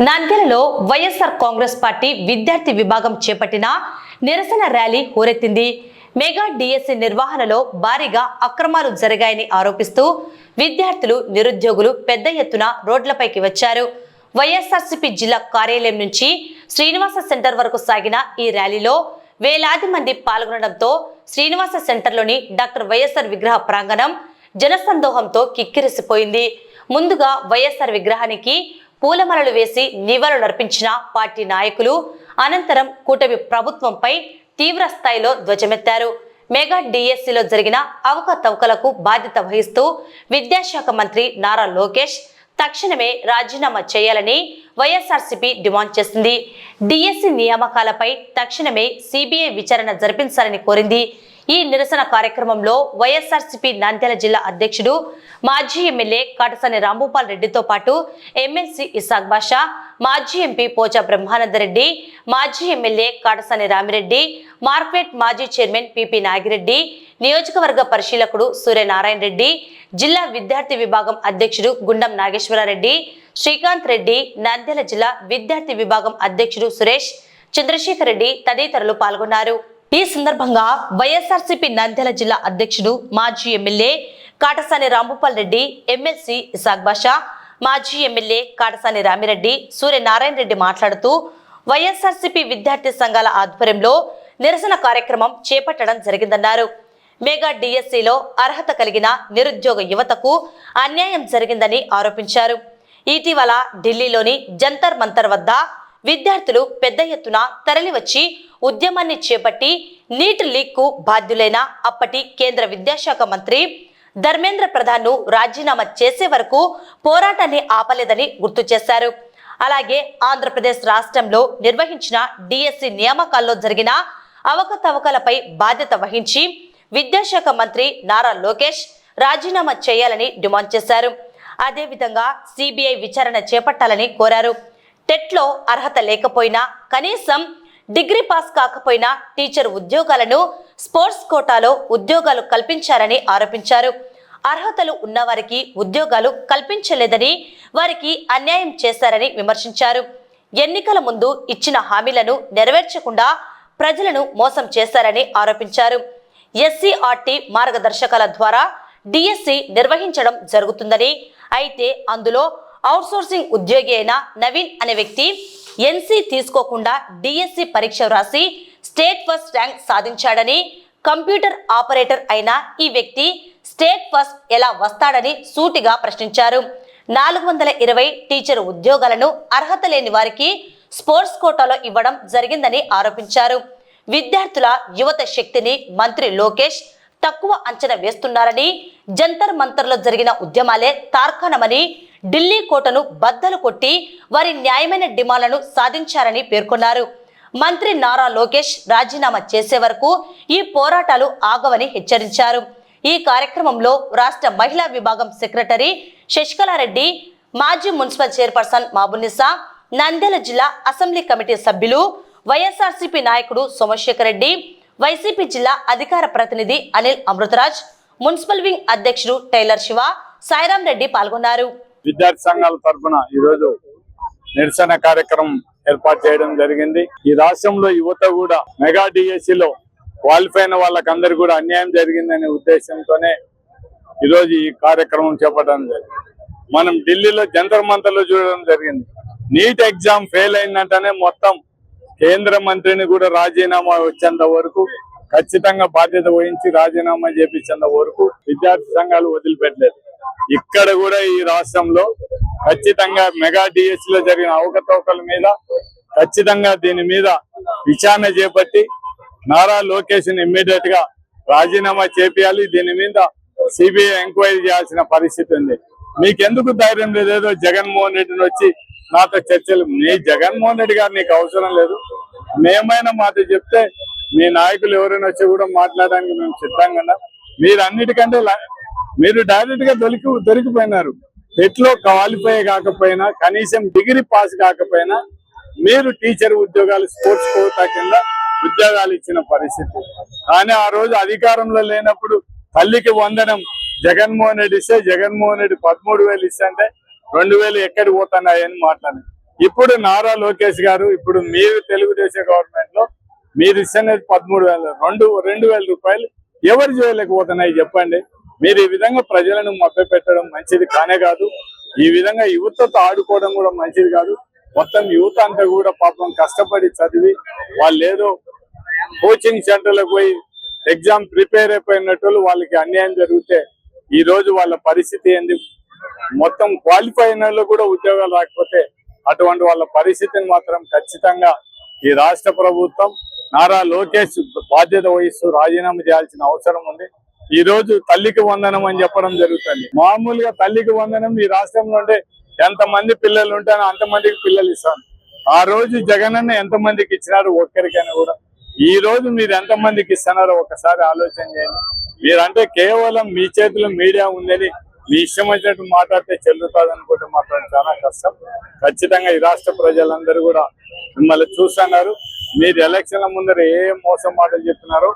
నంద్యాలలో వైఎస్ఆర్ కాంగ్రెస్ పార్టీ విద్యార్థి విభాగం చేపట్టిన నిరసన ర్యాలీ హోరెత్తింది. మెగా డిఎస్సి నిర్వహణలో భారీగా అక్రమాలు జరిగాయని ఆరోపిస్తూ విద్యార్థులు, నిరుద్యోగులు పెద్ద ఎత్తున రోడ్లపైకి వచ్చారు. వైఎస్ఆర్సీపీ జిల్లా కార్యాలయం నుంచి శ్రీనివాస సెంటర్ వరకు సాగిన ఈ ర్యాలీలో వేలాది మంది పాల్గొనడంతో శ్రీనివాస సెంటర్లోని డాక్టర్ వైఎస్ఆర్ విగ్రహ ప్రాంగణం జనసందోహంతో కిక్కిరిసిపోయింది. ముందుగా వైఎస్ఆర్ విగ్రహానికి పూలమాలలు వేసి నివాళులర్పించిన పార్టీ నాయకులు అనంతరం కూటమి ప్రభుత్వంపై తీవ్ర స్థాయిలో ధ్వజమెత్తారు. మెగా డిఎస్సిలో జరిగిన అవకతవకలకు బాధ్యత వహిస్తూ విద్యాశాఖ మంత్రి నారా లోకేష్ తక్షణమే రాజీనామా చేయాలని వైఎస్ఆర్సీపీ డిమాండ్ చేసింది. డిఎస్సి నియామకాలపై తక్షణమే సిబిఐ విచారణ జరిపించాలని కోరింది. ఈ నిరసన కార్యక్రమంలో వైఎస్ఆర్సీపీ నంద్యాల జిల్లా అధ్యక్షుడు, మాజీ ఎమ్మెల్యే కాటసాని రాంభూపాల్ రెడ్డితో పాటు ఎమ్మెల్సీ ఇసాక్ బాషా, మాజీ ఎంపీ పోచా బ్రహ్మానందరెడ్డి, మాజీ ఎమ్మెల్యే కాటసాని రామిరెడ్డి, మార్కెట్ మాజీ చైర్మన్ పిపి నాగిరెడ్డి, నియోజకవర్గ పరిశీలకుడు సూర్యనారాయణ రెడ్డి, జిల్లా విద్యార్థి విభాగం అధ్యక్షుడు గుండం నాగేశ్వరరెడ్డి, శ్రీకాంత్ రెడ్డి, నంద్యాల జిల్లా విద్యార్థి విభాగం అధ్యక్షుడు సురేష్, చంద్రశేఖర్ రెడ్డి తదితరులు పాల్గొన్నారు. ఈ సందర్భంగా వైఎస్ఆర్సీపీ నంద్యాల జిల్లా అధ్యక్షుడు, మాజీ ఎమ్మెల్యే కాటసాని రాంభూపాల్ రెడ్డి, ఎమ్మెల్సీ ఇసాక్ బాషా, మాజీ ఎమ్మెల్యే కాటసాని రామిరెడ్డి, సూర్యనారాయణ రెడ్డి మాట్లాడుతూ వైఎస్ఆర్సీపీ విద్యార్థి సంఘాల ఆధ్వర్యంలో నిరసన కార్యక్రమం చేపట్టడం జరిగిందన్నారు. మెగా డిఎస్సిలో అర్హత కలిగిన నిరుద్యోగ యువతకు అన్యాయం జరిగిందని ఆరోపించారు. ఇటీవల ఢిల్లీలోని జంతర్ మంతర్ వద్ద విద్యార్థులు పెద్ద ఎత్తున తరలివచ్చి ఉద్యమాన్ని చేపట్టి నీట్ లీక్కు బాధ్యులైన అప్పటి కేంద్ర విద్యాశాఖ మంత్రి ధర్మేంద్ర ప్రధాన్ను రాజీనామా చేసే వరకు పోరాటాన్ని ఆపలేదని గుర్తు చేశారు. అలాగే ఆంధ్రప్రదేశ్ రాష్ట్రంలో నిర్వహించిన డిఎస్సి నియామకాల్లో జరిగిన అవకతవకలపై బాధ్యత వహించి విద్యాశాఖ మంత్రి నారా లోకేష్ రాజీనామా చేయాలని డిమాండ్ చేశారు. అదేవిధంగా సిబిఐ విచారణ చేపట్టాలని కోరారు. టెట్లో అర్హత లేకపోయినా, కనీసం డిగ్రీ పాస్ కాకపోయినా టీచర్ ఉద్యోగాలను స్పోర్ట్స్ కోటాలో ఉద్యోగాలు కల్పించారని ఆరోపించారు. అర్హతలు ఉన్నవారికి ఉద్యోగాలు కల్పించలేదని, వారికి అన్యాయం చేశారని విమర్శించారు. ఎన్నికల ముందు ఇచ్చిన హామీలను నెరవేర్చకుండా ప్రజలను మోసం చేశారని ఆరోపించారు. ఎస్సీఆర్టీ మార్గదర్శకాల ద్వారా డిఎస్సి నిర్వహించడం జరుగుతుందని, అయితే అందులో అవుట్సోర్సింగ్ ఉద్యోగి అయిన నవీన్ అనే వ్యక్తి ఎన్సీ తీసుకోకుండా డిఎస్సి పరీక్ష రాసి స్టేట్ ఫస్ట్ ర్యాంక్ సాధించాడని, కంప్యూటర్ ఆపరేటర్ అయిన ఈ వ్యక్తి స్టేట్ ఫస్ట్ ఎలా వస్తాడని సూటిగా ప్రశ్నించారు. 420 టీచర్ ఉద్యోగాలను అర్హత లేని వారికి స్పోర్ట్స్ కోటాలో ఇవ్వడం జరిగిందని ఆరోపించారు. విద్యార్థుల యువత శక్తిని మంత్రి లోకేష్ తక్కువ అంచనా వేస్తున్నారని, జంతర్ మంతర్లో జరిగిన ఉద్యమాలే తార్కాణమని, ఢిల్లీ కోటను బద్దలు కొట్టి వారి న్యాయమైన డిమాండ్లను సాధించారని పేర్కొన్నారు. మంత్రి నారా లోకేష్ రాజీనామా చేసే వరకు ఈ పోరాటాలు ఆగవని హెచ్చరించారు. ఈ కార్యక్రమంలో రాష్ట్ర మహిళా విభాగం సెక్రటరీ శశికళారెడ్డి, మాజీ మున్సిపల్ చైర్పర్సన్ మాబునిసా, నంద్యాల జిల్లా అసెంబ్లీ కమిటీ సభ్యులు, వైఎస్ఆర్సీపీ నాయకుడు సోమశేఖర్ రెడ్డి, వైసీపీ జిల్లా అధికార ప్రతినిధి అనిల్ అమృతరాజ్, మున్సిపల్ వింగ్ అధ్యక్షుడు టైలర్ శివ, సాయిరాం రెడ్డి పాల్గొన్నారు. విద్యార్థి సంఘాల తరఫున ఈరోజు నిరసన కార్యక్రమం ఏర్పాటు చేయడం జరిగింది. ఈ రాష్ట్రంలో యువత కూడా మెగా డిఎస్సిలో క్వాలిఫై అయిన వాళ్ళకందరూ కూడా అన్యాయం జరిగిందనే ఉద్దేశంతోనే ఈరోజు ఈ కార్యక్రమం చేపట్టడం జరిగింది. మనం ఢిల్లీలో జంతర్ మంతర్లో చూడడం జరిగింది. నీట్ ఎగ్జామ్ ఫెయిల్ అయిందంటేనే మొత్తం కేంద్ర మంత్రిని కూడా రాజీనామా వచ్చేంత వరకు, ఖచ్చితంగా బాధ్యత వహించి రాజీనామా చేపించేంత వరకు విద్యార్థి సంఘాలు వదిలిపెట్టలేదు. ఇక్కడ కూడా ఈ రాష్ట్రంలో ఖచ్చితంగా మెగా డిఎస్సిలో జరిగిన అవకతవకల మీద ఖచ్చితంగా దీని మీద విచారణ చేపట్టి నారా లోకేష్ ని ఇమ్మీడియట్ గా రాజీనామా చేపియాలి. దీని మీద సిబిఐ ఎంక్వైరీ చేయాల్సిన పరిస్థితి ఉంది. మీకెందుకు ధైర్యం లేదు? ఏదో జగన్మోహన్ రెడ్డిని వచ్చి నాతో చర్చలు, మీ జగన్మోహన్ రెడ్డి గారు నీకు అవసరం లేదు. మేమైనా మాతో చెప్తే మీ నాయకులు ఎవరైనా వచ్చి కూడా మాట్లాడడానికి మేము సిద్ధంగా. మీరు అన్నిటికంటే మీరు డైరెక్ట్ గా దొరికిపోయినారు. టెట్లో క్వాలిఫై కాకపోయినా, కనీసం డిగ్రీ పాస్ కాకపోయినా మీరు టీచర్ ఉద్యోగాలు స్పోర్ట్స్ కోటా కింద ఉద్యోగాలు ఇచ్చిన పరిస్థితి. కానీ ఆ రోజు అధికారంలో లేనప్పుడు తల్లికి వందనం జగన్మోహన్ రెడ్డి ఇస్తే, జగన్మోహన్ రెడ్డి 13,000 ఇస్తే అంటే 2,000 ఎక్కడికి పోతున్నాయని మాట్లాడారు. ఇప్పుడు నారా లోకేష్ గారు, ఇప్పుడు మీరు తెలుగుదేశం గవర్నమెంట్ లో మీరు ఇస్తున్నది 13,000, 2,000 రూపాయలు ఎవరు చేయలేకపోతున్నాయి చెప్పండి. మీరు ఈ విధంగా ప్రజలను మభ్యపెట్టడం మంచిది కానే కాదు. ఈ విధంగా యువతతో ఆడుకోవడం కూడా మంచిది కాదు. మొత్తం యువత అంతా కూడా పాపం కష్టపడి చదివి వాళ్ళు ఏదో కోచింగ్ సెంటర్లకు పోయి ఎగ్జామ్ ప్రిపేర్ అయిపోయినట్టు వాళ్ళకి అన్యాయం జరిగితే ఈ రోజు వాళ్ళ పరిస్థితి ఏంది? మొత్తం క్వాలిఫై అయిన వాళ్ళు కూడా ఉద్యోగాలు రాకపోతే అటువంటి వాళ్ళ పరిస్థితిని మాత్రం ఖచ్చితంగా ఈ రాష్ట్ర ప్రభుత్వం నారా లోకేష్ బాధ్యత వహిస్తూ రాజీనామా చేయాల్సిన అవసరం ఉంది. ఈ రోజు తల్లికి వందనం అని చెప్పడం జరుగుతుంది. మామూలుగా తల్లికి వందనం ఈ రాష్ట్రంలో ఉంటే ఎంతమంది పిల్లలు ఉంటానో అంతమందికి పిల్లలు ఇస్తాను. ఆ రోజు జగనన్న ఎంతమందికి ఇచ్చినారు ఒక్కరికైనా కూడా. ఈ రోజు మీరు ఎంతమందికి ఇస్తున్నారో ఒకసారి ఆలోచన చేయండి. మీరంటే కేవలం మీ చేతిలో మీడియా ఉందని మీ ఇష్టం వచ్చినట్టు మాట్లాడితే చెల్లుతుంది అనుకుంటే మాత్రం చాలా కష్టం. ఖచ్చితంగా ఈ రాష్ట్ర ప్రజలందరూ కూడా మిమ్మల్ని చూస్తున్నారు. మీరు ఎలక్షన్ల ముందర ఏ మోసం మాటలు చెప్తున్నారో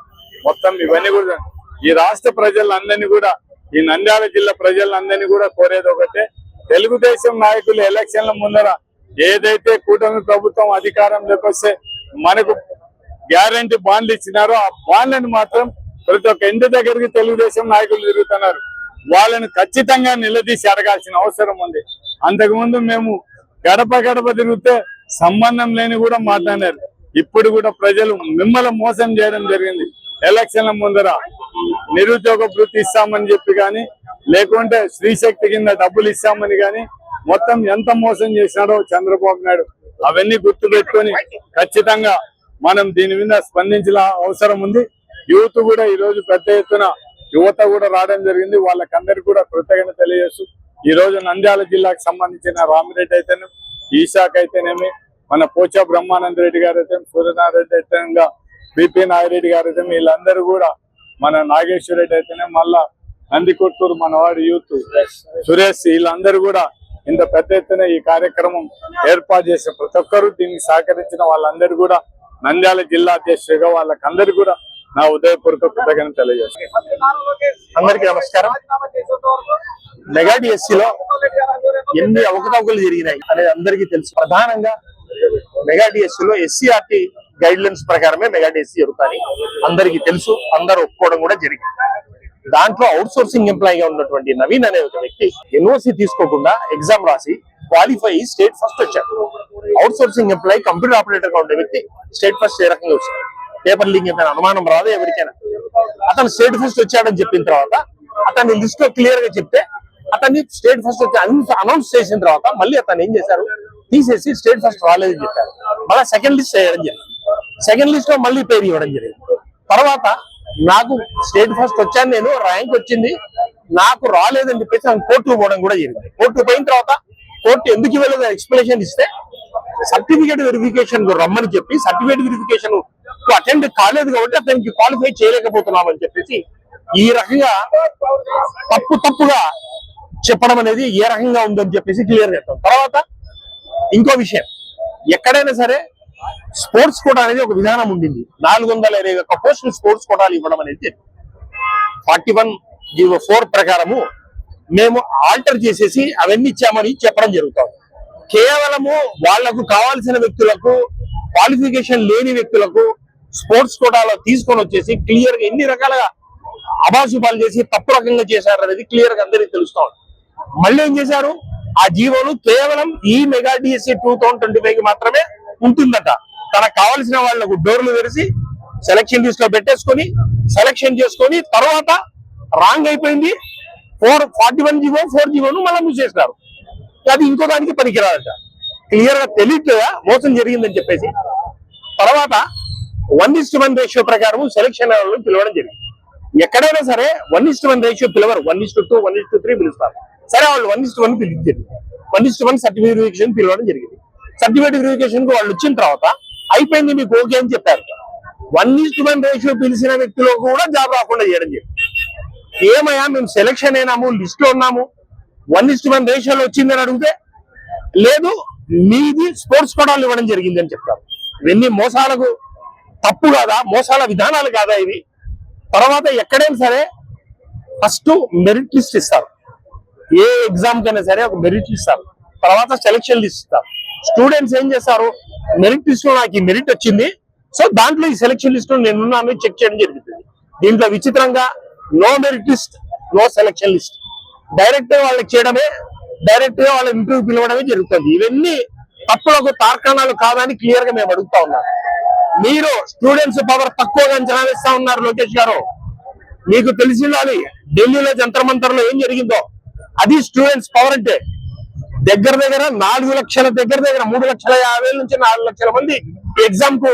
మొత్తం ఇవన్నీ కూడా ఈ రాష్ట్ర ప్రజలందరినీ కూడా, ఈ నంద్యాల జిల్లా ప్రజలందరినీ కూడా కోరేది ఒకటే, తెలుగుదేశం నాయకులు ఎలక్షన్ల ముందర ఏదైతే కూటమి ప్రభుత్వం అధికారంలోకి వస్తే మనకు గ్యారంటీ బాండ్లు ఇచ్చినారో ఆ బాండ్లను మాత్రం ప్రతి ఒక్క ఇంటి దగ్గరికి తెలుగుదేశం నాయకులు తిరుగుతున్నారు. వాళ్ళని ఖచ్చితంగా నిలదీసి అడగాల్సిన అవసరం ఉంది. అంతకుముందు మేము గడప గడప తిరిగితే సంబంధం లేని కూడా మాట్లాడారు. ఇప్పుడు కూడా ప్రజలు మిమ్మల్ని మోసం చేయడం జరిగింది. ఎలక్షన్ల ముందర నిరుద్యోగ వృత్తి ఇస్తామని చెప్పి కానీ, లేకుంటే స్త్రీశక్తి కింద డబ్బులు ఇస్తామని కానీ మొత్తం ఎంత మోసం చేసినాడో చంద్రబాబు నాయుడు అవన్నీ గుర్తు పెట్టుకొని ఖచ్చితంగా మనం దీని మీద స్పందించిన అవసరం ఉంది. యూత్ కూడా ఈ రోజు పెద్ద ఎత్తున యువత కూడా రావడం జరిగింది. వాళ్ళకందరికీ కూడా కృతజ్ఞత తెలియజేస్తూ ఈ రోజు నంద్యాల జిల్లాకు సంబంధించిన రామిరెడ్డి అయితేనే, ఈశాఖ అయితేనేమి, మన పోచా బ్రహ్మానంద రెడ్డి గారు అయితే, సూర్యనారాయణ రెడ్డి అయితే, బిపి నాగిరెడ్డి గారు అయితే, వీళ్ళందరూ కూడా, మన నాగేశ్వర రెడ్డి అయితేనే, మళ్ళా నందికొట్కూరు మనవాడు యూత్ సురేష్, వీళ్ళందరూ కూడా ఇంత పెద్ద ఎత్తున ఈ కార్యక్రమం ఏర్పాటు చేసిన ప్రతి ఒక్కరూ దీనికి సహకరించిన వాళ్ళందరూ కూడా నంద్యాల జిల్లా అధ్యక్షుడిగా వాళ్ళకందరికీ కూడా నా ఉదయపూర్వక కృతజ్ఞతలు తెలియజేస్తాను. అందరికీ నమస్కారం. మెగా డిఎస్సిలో ఎన్ని అవకతవకలు జరిగినాయి అనేది అందరికీ తెలుసు. ప్రధానంగా మెగా డిఎస్సిలో ఎస్సీఆర్టీ గైడ్ లైన్స్ ప్రకారమే మెగా డిఎస్సి జరుగుతాయి అందరికీ తెలుసు. అందరూ ఒప్పుకోవడం కూడా జరిగింది. దాంట్లో అవుట్ సోర్సింగ్ ఎంప్లాయీగా ఉన్నటువంటి నవీన్ అనే ఒక వ్యక్తి ఎన్ఓసి తీసుకోకుండా ఎగ్జామ్ రాసి క్వాలిఫై స్టేట్ ఫస్ట్ వచ్చాడు. Out sourcing employee computer operator గా ఉండే వ్యక్తి స్టేట్ ఫస్ట్ ఏ రకంగా వచ్చాడు? పేపర్ లీక్ అయిన అనుమానం రాదు ఎవరికైనా. అతను స్టేట్ ఫస్ట్ వచ్చాడని చెప్పిన తర్వాత అతన్ని లిస్ట్ లో క్లియర్ గా చెప్తే అతన్ని స్టేట్ ఫస్ట్ వచ్చి అనౌన్స్ చేసిన తర్వాత మళ్ళీ అతను ఏం చేశారు, తీసేసి స్టేట్ ఫస్ట్ రాలేదని చెప్పారు. మళ్ళీ సెకండ్ లిస్ట్ వేయడం జరిగింది. సెకండ్ లిస్ట్ లో మళ్ళీ పేరు ఇవ్వడం జరిగింది. తర్వాత నాకు స్టేట్ ఫస్ట్ వచ్చాను, నేను ర్యాంక్ వచ్చింది, నాకు రాలేదని చెప్పేసి నాకు కోర్టుకు పోవడం కూడా జరిగింది. కోర్టుకు పోయిన తర్వాత కోర్టు ఎందుకు ఇవ్వలేదు ఎక్స్ప్లెనేషన్ ఇస్తే సర్టిఫికేట్ వెరిఫికేషన్ రమ్మని చెప్పి సర్టిఫికేట్ వెరిఫికేషన్ అటెండ్ కాలేదు కాబట్టి అతనికి క్వాలిఫై చేయలేకపోతున్నామని చెప్పేసి ఈ రకంగా తప్పుగా చెప్పడం అనేది ఏ రకంగా ఉందని చెప్పేసి క్లియర్ చేస్తాం. తర్వాత ఇంకో విషయం, ఎక్కడైనా సరే స్పోర్ట్స్ కోటా అనేది ఒక విధానం ఉండింది. 421 పోస్టులు స్పోర్ట్స్ కోటాలు ఇవ్వడం అనేది 4104 ప్రకారము మేము ఆల్టర్ చేసేసి అవన్నీ ఇచ్చామని చెప్పడం జరుగుతుంది. కేవలము వాళ్లకు కావాల్సిన వ్యక్తులకు, క్వాలిఫికేషన్ లేని వ్యక్తులకు స్పోర్ట్స్ కోటాలో తీసుకొని వచ్చేసి క్లియర్ గా ఎన్ని రకాలుగా అభాసుపాలు చేసి తప్పు రకంగా చేశారు అనేది క్లియర్ గా అందరికీ తెలుస్తాం. మళ్ళీ ఏం చేశారు, ఆ జీవోను కేవలం ఈ మెగా డిఎస్సి 2025 కి మాత్రమే ఉంటుందట. తనకు కావాల్సిన వాళ్లకు డోర్లు తెరిచి సెలక్షన్ లిస్ట్ లో పెట్టేసుకొని సెలక్షన్ చేసుకొని తర్వాత రాంగ్ అయిపోయింది 41 జీవో 4 జీవోను మళ్ళీ మూసేసినారు. అది ఇంకో దానికి పనికిరాదట. క్లియర్ గా తెలియట్లేదా మోసం జరిగిందని చెప్పేసి. తర్వాత 1:1 రేషియో ప్రకారం సెలక్షన్ పిలవడం జరిగింది. ఎక్కడైనా సరే 1:1 రేషియో పిలవరు, 1:2 1:3 పిలుస్తారు. సరే వాళ్ళు 1:1 పిలిచారు. 1:1 సర్టిఫికేట్ వెరిఫికేషన్ పిలవడం జరిగింది. సర్టిఫికేట్ వెరిఫికేషన్ కు వాళ్ళు వచ్చిన తర్వాత అయిపోయింది మీకు ఓకే అని చెప్పారు. 1:1 రేషియో పిలిచిన వ్యక్తిలో కూడా జాబ్ రాకుండా చేయడం జరిగింది. ఏమయ్యా మేము సెలక్షన్ అయినాము, లిస్ట్ లో ఉన్నాము, 1:1 రేషియోలో వచ్చిందని అడిగితే లేదు మీది స్పోర్ట్స్ కోటాలు ఇవ్వడం జరిగింది అని చెప్తారు. ఇవన్నీ మోసాలకు తప్పు కాదా? మోసాల విధానాలు కాదా ఇవి? తర్వాత ఎక్కడైనా సరే ఫస్ట్ మెరిట్ లిస్ట్ ఇస్తారు. ఏ ఎగ్జామ్ కైనా సరే ఒక మెరిట్ లిస్ట్ ఇస్తారు. తర్వాత సెలక్షన్ లిస్ట్ ఇస్తారు. స్టూడెంట్స్ ఏం చేస్తారు, మెరిట్ లిస్ట్ లో నాకు ఈ మెరిట్ వచ్చింది, సో దాంట్లో ఈ సెలక్షన్ లిస్ట్ లో నేనున్నాను చెక్ చేయడం జరుగుతుంది. దీంట్లో విచిత్రంగా no merit list, no selection list, direct గా వాళ్ళకి చేయడమే, డైరెక్ట్ గా వాళ్ళ ఇంటర్వ్యూ పిలవడమే జరుగుతుంది. ఇవన్నీ తప్పులకు తార్కాణాలు కాదని క్లియర్ గా మేము అడుగుతా ఉన్నాం. మీరు స్టూడెంట్స్ పవర్ తక్కువగా అంచనా వేస్తా ఉన్నారు లోకేష్ గారు. మీకు తెలిసి ఉండాలి ఢిల్లీలో జంతర్ మంతర్ లో ఏం జరిగిందో. అది స్టూడెంట్స్ పవర్ అంటే. దగ్గర 4 లక్షల దగ్గర 3,50,000 నుంచి 4 లక్షల మంది ఎగ్జామ్ కు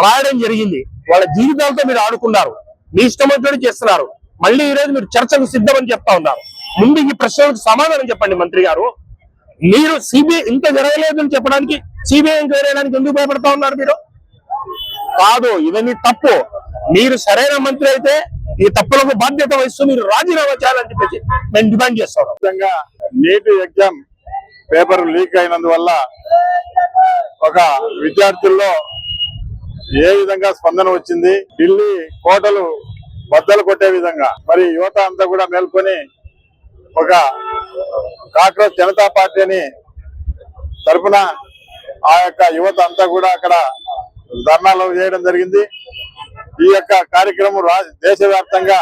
రాయడం జరిగింది. వాళ్ళ జీవితాలతో మీరు ఆడుకున్నారు, మీ ఇష్టం వచ్చినట్టు చేస్తున్నారు. మళ్ళీ ఈ రోజు మీరు చర్చకు సిద్ధమని చెప్తా ఉన్నారు. ముందు ఈ ప్రశ్నలకు సమాధానం చెప్పండి మంత్రి గారు. మీరు సిబిఐ ఇంత జరగలేదని చెప్పడానికి సిబిఐ ఎంక్వైరీ చేయడానికి ఎందుకు భయపడతా ఉన్నారు మీరు? కాదు, ఇవన్నీ తప్పు. మీరు సరైన మంత్రి అయితే ఈ తప్పులకు బాధ్యత వహిస్తూ మీరు రాజీనామా చేయాలని చెప్పేసి మేము డిమాండ్ చేస్తాం. నీట్ ఎగ్జామ్ పేపర్ లీక్ అయినందువల్ల ఒక విద్యార్థుల్లో ఏ విధంగా స్పందన వచ్చింది, ఢిల్లీ కోటలు బద్దలు కొట్టే విధంగా మరి యువత అంతా కూడా మేల్కొని ఒక కాంగ్రెస్ జనతా పార్టీని తరఫున ఆ యొక్క యువత అంతా కూడా అక్కడ ధర్నాలు చేయడం జరిగింది. ఈ యొక్క కార్యక్రమం దేశవ్యాప్తంగా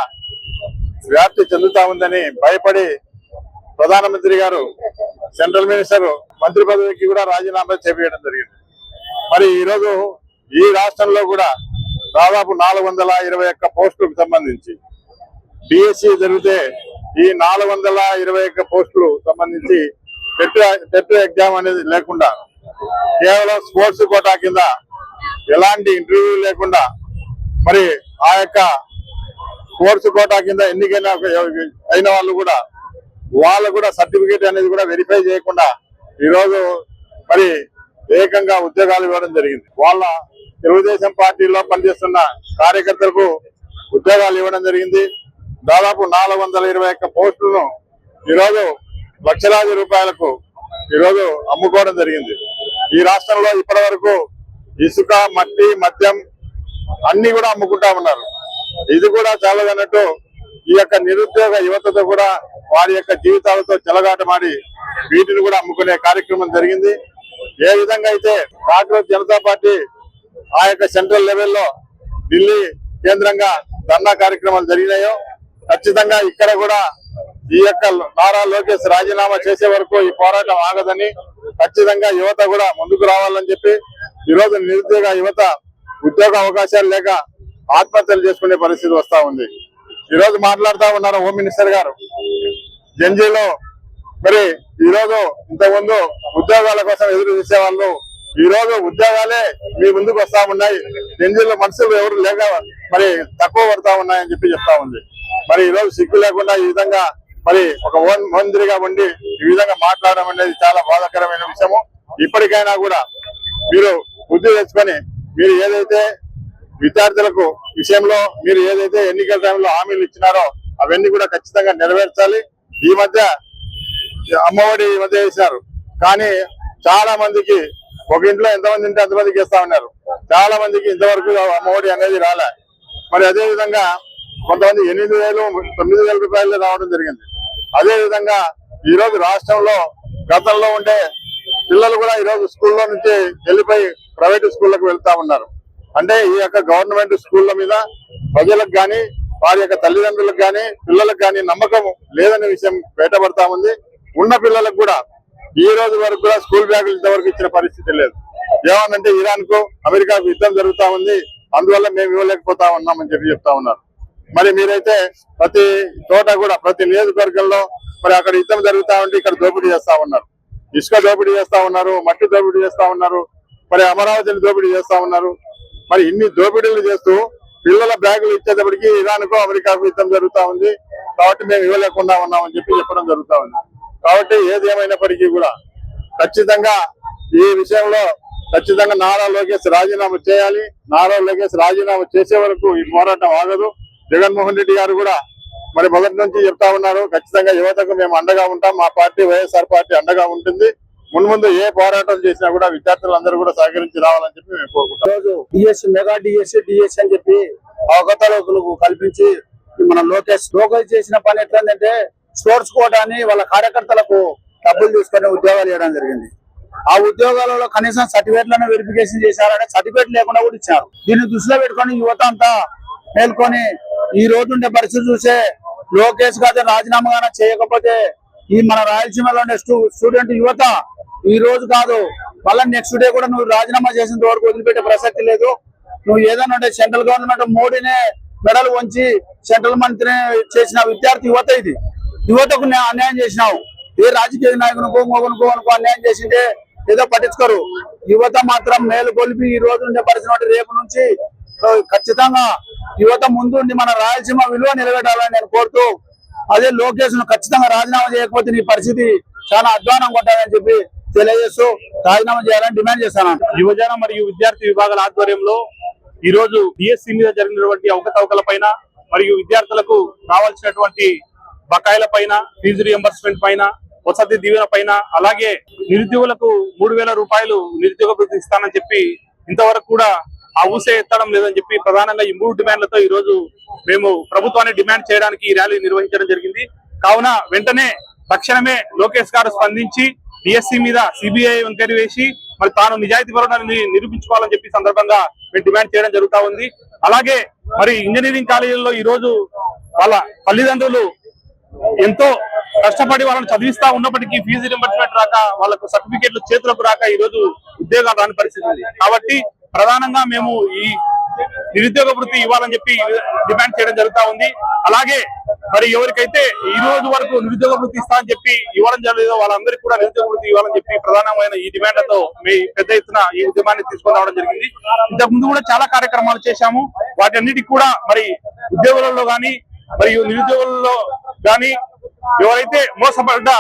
వ్యాప్తి చెందుతా ఉందని భయపడి ప్రధానమంత్రి గారు సెంట్రల్ మినిస్టర్ మంత్రి పదవికి కూడా రాజీనామా చేపట్టడం జరిగింది. మరి ఈరోజు ఈ రాష్ట్రంలో కూడా దాదాపు 421 పోస్టులకు సంబంధించి డిఎస్సి జరిగితే ఈ 421 పోస్టులు సంబంధించి టెట్ ఎగ్జామ్ అనేది లేకుండా కేవలం స్పోర్ట్స్ కోటా కింద ఎలాంటి ఇంటర్వ్యూ లేకుండా మరి ఆ యొక్క స్పోర్ట్స్ కోటా కింద ఎన్నికైన అయిన వాళ్ళు కూడా సర్టిఫికేట్ అనేది కూడా వెరిఫై చేయకుండా ఈరోజు మరి ఏకంగా ఉద్యోగాలు ఇవ్వడం జరిగింది. వాళ్ళ తెలుగుదేశం పార్టీలో పనిచేస్తున్న కార్యకర్తలకు ఉద్యోగాలు ఇవ్వడం జరిగింది. దాదాపు 421 పోస్టులను ఈరోజు లక్షలాది రూపాయలకు ఈరోజు అమ్ముకోవడం జరిగింది. ఈ రాష్ట్రంలో ఇప్పటి వరకు ఇసుక, మట్టి, మద్యం అన్ని కూడా అమ్ముకుంటా ఉన్నారు. ఇది కూడా చాలదన్నట్టు ఈ యొక్క నిరుద్యోగ యువతతో కూడా వారి యొక్క జీవితాలతో చెలగాటమాడి వీటిని కూడా అమ్ముకునే కార్యక్రమం జరిగింది. ఏ విధంగా అయితే కాంగ్రెస్ జనతా పార్టీ ఆ యొక్క సెంట్రల్ లెవెల్లో ఢిల్లీ కేంద్రంగా ధర్నా కార్యక్రమాలు జరిగినాయో ఖచ్చితంగా ఇక్కడ కూడా ఈ యొక్క నారా లోకేష్ రాజీనామా చేసే వరకు ఈ పోరాటం ఆగదని, ఖచ్చితంగా యువత కూడా ముందుకు రావాలని చెప్పి ఈరోజు నిరుద్యోగ యువత ఉద్యోగ అవకాశాలు లేక ఆత్మహత్యలు చేసుకునే పరిస్థితి వస్తా ఉంది. ఈరోజు మాట్లాడుతూ ఉన్నారు హోమ్ మినిస్టర్ గారు. జంజీలో మరి ఈరోజు ఇంతకుముందు ఉద్యోగాల కోసం ఎదురు చూసే వాళ్ళు ఈ రోజు ఉద్యోగాలే మీ ముందుకు వస్తా ఉన్నాయి. జంజీలో మనుషులు ఎవరు లేక మరి తక్కువ పడతా ఉన్నాయని చెప్పి చెప్తా ఉంది. మరి ఈ రోజు సిగ్గు లేకుండా ఈ విధంగా మరి ఒక మంత్రిగా ఉండి ఈ విధంగా మాట్లాడడం అనేది చాలా బాధాకరమైన విషయము. ఇప్పటికైనా కూడా మీరు బుద్ధి తెచ్చుకొని మీరు ఏదైతే విద్యార్థులకు విషయంలో మీరు ఏదైతే ఎన్నికల టైంలో హామీలు ఇచ్చినారో అవన్నీ కూడా ఖచ్చితంగా నెరవేర్చాలి. ఈ మధ్య అమ్మఒడి ఈ మధ్య వేసినారు, కానీ చాలా మందికి ఒక ఇంట్లో ఎంతమంది ఉంటే అంతమందికి ఇస్తా ఉన్నారు. చాలా మందికి ఇంతవరకు అమ్మఒడి అనేది రాలే. మరి అదే విధంగా కొంతమంది 8,000, 9,000 రూపాయలు రావడం జరిగింది. అదే విధంగా ఈ రోజు రాష్ట్రంలో గతంలో ఉండే పిల్లలు కూడా ఈ రోజు స్కూల్లో నుంచి వెళ్ళిపోయి ప్రైవేట్ స్కూళ్ళకు వెళ్తా ఉన్నారు. అంటే ఈ యొక్క గవర్నమెంట్ స్కూళ్ళ మీద ప్రజలకు కానీ వారి యొక్క తల్లిదండ్రులకు కానీ పిల్లలకు కానీ నమ్మకం లేదనే విషయం బయటపడతా ఉంది. ఉన్న పిల్లలకు కూడా ఈ రోజు వరకు కూడా స్కూల్ బ్యాగులు ఇంతవరకు ఇచ్చిన పరిస్థితి లేదు. ఏమనంటే ఇరాన్ కు అమెరికాకు యుద్ధం జరుగుతా ఉంది, అందువల్ల మేము ఇవ్వలేకపోతా ఉన్నామని చెప్పి చెప్తా ఉన్నారు. మరి మీరైతే ప్రతి చోట కూడా ప్రతి నియోజకవర్గంలో మరి అక్కడ యుద్ధం జరుగుతా ఉంటే ఇక్కడ దోపిడీ చేస్తా ఉన్నారు. ఇసుక దోపిడీ చేస్తా ఉన్నారు, మట్టి దోపిడీ చేస్తా ఉన్నారు, మరి అమరావతిని దోపిడీ చేస్తా ఉన్నారు. మరి ఇన్ని దోపిడీలు చేస్తూ పిల్లల బ్యాగులు ఇచ్చేటప్పటికి ఇరాన్కు అమెరికాకు యుద్ధం జరుగుతా ఉంది, కాబట్టి మేము ఇవ్వలేకుండా ఉన్నామని చెప్పి చెప్పడం జరుగుతా ఉంది. కాబట్టి ఏది ఏమైనప్పటికీ కూడా ఖచ్చితంగా ఈ విషయంలో ఖచ్చితంగా నారా లోకేష్ రాజీనామా చేయాలి. నారా లోకేష్ రాజీనామా చేసే వరకు ఈ పోరాటం ఆగదు. జగన్మోహన్ రెడ్డి గారు కూడా మరి మొదటి నుంచి చెప్తా ఉన్నారు, ఖచ్చితంగా యువతకు మేము అండగా ఉంటాం, మా పార్టీ వైఎస్ఆర్ పార్టీ అండగా ఉంటుంది. మున్ముందు ఏ పోరాటం చేసినా కూడా విద్యార్థులందరూ కూడా సహకరించి రావాలని చెప్పి మేము కోరుకుంటాం. రోజు డిఎస్సి మెగా డిఎస్సి అని చెప్పి అవకతవకలు కల్పించి మన లోకేష్ చేసిన పని ఎట్లంటే స్పోర్ట్స్ కోటాని వాళ్ళ కార్యకర్తలకు డబ్బులు తీసుకొని ఉద్యోగాలు ఇవ్వడం జరిగింది. ఆ ఉద్యోగాలలో కనీసం సర్టిఫికేట్లను వెరిఫికేషన్ చేశారంటే సర్టిఫికేట్ లేకుండా కూడా ఇచ్చారు. దీన్ని దృష్టిలో పెట్టుకొని యువత అంతా మేల్కొని ఈ రోజు ఉండే పరిస్థితి చూసే లోకేష్ గారు రాజీనామా చేయకపోతే ఈ మన రాయలసీమలో ఉండే స్టూడెంట్ యువత ఈ రోజు కాదు మళ్ళీ నెక్స్ట్ డే కూడా నువ్వు రాజీనామా చేసిన వరకు వదిలిపెట్టే ప్రసక్తి లేదు. నువ్వు ఏదైనా ఉంటే సెంట్రల్ గవర్నమెంట్ మోడీనే మెడలు వంచి సెంట్రల్ మంత్రిని చేసిన విద్యార్థి యువత ఇది. యువతకు అన్యాయం చేసినావు. ఏ రాజకీయ నాయకునికో మొగనుకో అన్యాయం చేసిందే ఏదో పట్టించుకోరు. యువత మాత్రం మేలు కొలిపి ఈ రోజు ఉండే పరిస్థితి రేపు నుంచి ఖచ్చితంగా యువత ముందుండి మన రాయలసీమ విలువ నిలబెట్టాలని నేను కోరుతూ, అదే లోకేష్ ను ఖచ్చితంగా రాజీనామా చేయకపోతే నీ పరిస్థితి చాలా అధ్వానంగా ఉంటుందని చెప్పి తెలియజేస్తూ రాజీనామా చేయాలని డిమాండ్ చేస్తాను. యువజన మరియు విద్యార్థి విభాగాల ఆధ్వర్యంలో ఈ రోజు డిఎస్సి మీద జరిగినటువంటి అవకతవకల పైన మరియు విద్యార్థులకు రావాల్సినటువంటి బకాయిల పైన, ఫీజు రియంబర్స్మెంట్ పైన, వసతి దీవెన పైన, అలాగే నిరుద్యోగులకు 3,000 రూపాయలు నిరుద్యోగ భృతి ఇస్తానని చెప్పి ఇంతవరకు కూడా ఆ ఊసే ఎత్తడం లేదని చెప్పి ప్రధానంగా ఈ 3 డిమాండ్లతో ఈ రోజు మేము ప్రభుత్వాన్ని డిమాండ్ చేయడానికి ఈ ర్యాలీ నిర్వహించడం జరిగింది. కావున వెంటనే తక్షణమే లోకేష్ గారు స్పందించి డిఎస్సి మీద సిబిఐ ఎంక్వైరీ వేసి మరి తాను నిజాయితీ పరుడని నిరూపించుకోవాలని చెప్పి సందర్భంగా మేము డిమాండ్ చేయడం జరుగుతా ఉంది. అలాగే మరి ఇంజనీరింగ్ కాలేజీల్లో ఈ రోజు వాళ్ళ తల్లిదండ్రులు ఎంతో కష్టపడి వాళ్ళని చదివిస్తా ఉన్నప్పటికీ ఫీజు రింబర్స్మెంట్ రాక, వాళ్ళకు సర్టిఫికేట్లు చేతులకు రాక ఈ రోజు ఉద్యోగాలు రాని పరిస్థితి ఉంది. కాబట్టి ప్రధానంగా మేము ఈ నిరుద్యోగ వృత్తి ఇవ్వాలని చెప్పి డిమాండ్ చేయడం జరుగుతా ఉంది. అలాగే మరి ఎవరికైతే ఈ రోజు వరకు నిరుద్యోగ వృత్తి ఇస్తామని చెప్పి ఇవ్వడం జరగలేదో వాళ్ళందరికీ కూడా నిరుద్యోగ వృత్తి ఇవ్వాలని చెప్పి ప్రధానమైన ఈ డిమాండ్లతో మేము పెద్ద ఎత్తున ఈ ఉద్యమాన్ని తీసుకొని రావడం జరిగింది. ఇంతకు ముందు కూడా చాలా కార్యక్రమాలు చేశాము. వాటి అన్నిటికీ కూడా మరి ఉద్యోగులలో గాని మరియు నిరుద్యోగులలో గాని ఎవరైతే మోసపడ్డ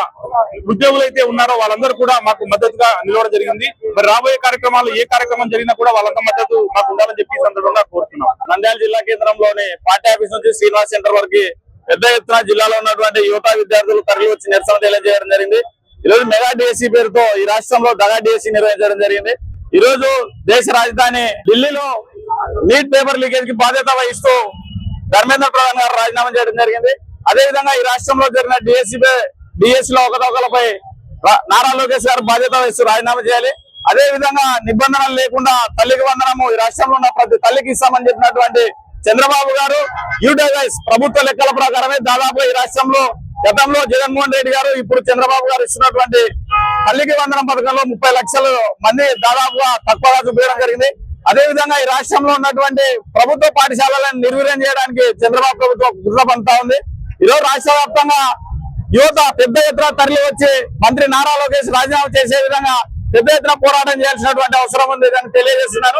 ఉద్యోగులైతే ఉన్నారో వాళ్ళందరూ కూడా మాకు మద్దతుగా నిలవడం జరిగింది. మరి రాబోయే కార్యక్రమాలు ఏ కార్యక్రమం జరిగినా కూడా వాళ్ళంతా మద్దతు మాకు ఉండాలని చెప్పి ఈ సందర్భంగా కోరుతున్నాం. నంద్యాల జిల్లా కేంద్రంలోని పార్టీ ఆఫీస్ నుంచి శ్రీనివాస్ సెంటర్ వరకు పెద్ద ఎత్తున జిల్లాలో ఉన్నటువంటి యువత విద్యార్థులు తరలి వచ్చి నిరసన తెలియజేయడం జరిగింది. ఈ రోజు మెగా డిఎస్సి పేరుతో ఈ రాష్ట్రంలో దగా డిఎస్సి నిర్వహించడం జరిగింది. ఈ రోజు దేశ రాజధాని ఢిల్లీలో నీట్ పేపర్ లీకేజ్ కి బాధ్యత వహిస్తూ ధర్మేంద్ర ప్రధాన్ గారు రాజీనామా చేయడం జరిగింది. అదే విధంగా ఈ రాష్ట్రంలో జరిగిన డిఎస్సి లో అవకతవకలపై నారా లోకేష్ గారు బాధ్యత వహిస్తూ రాజీనామా చేయాలి. అదే విధంగా నిబంధనలు లేకుండా తల్లికి వందనము ఈ రాష్ట్రంలో ఉన్న ప్రతి తల్లికి ఇస్తామని చెప్పినటువంటి చంద్రబాబు గారు యూటీఐస్ ప్రభుత్వ లెక్కల ప్రకారమే దాదాపు ఈ రాష్ట్రంలో గతంలో జగన్మోహన్ రెడ్డి గారు, ఇప్పుడు చంద్రబాబు గారు ఇస్తున్నటువంటి తల్లికి వందనం పథకంలో 30 లక్షల మంది దాదాపుగా తక్కువగా చూపించడం జరిగింది. అదే విధంగా ఈ రాష్ట్రంలో ఉన్నటువంటి ప్రభుత్వ పాఠశాలలను నిర్వీర్యం చేయడానికి చంద్రబాబు ప్రభుత్వం కుట్ర పన్నుతా ఉంది. ఈరోజు రాష్ట్ర వ్యాప్తంగా యువత పెద్ద ఎత్తున తరలి వచ్చి మంత్రి నారా లోకేష్ రాజీనామా చేసే విధంగా పెద్ద ఎత్తున పోరాటం చేయాల్సినటువంటి అవసరం ఉంది అని తెలియజేస్తున్నాను.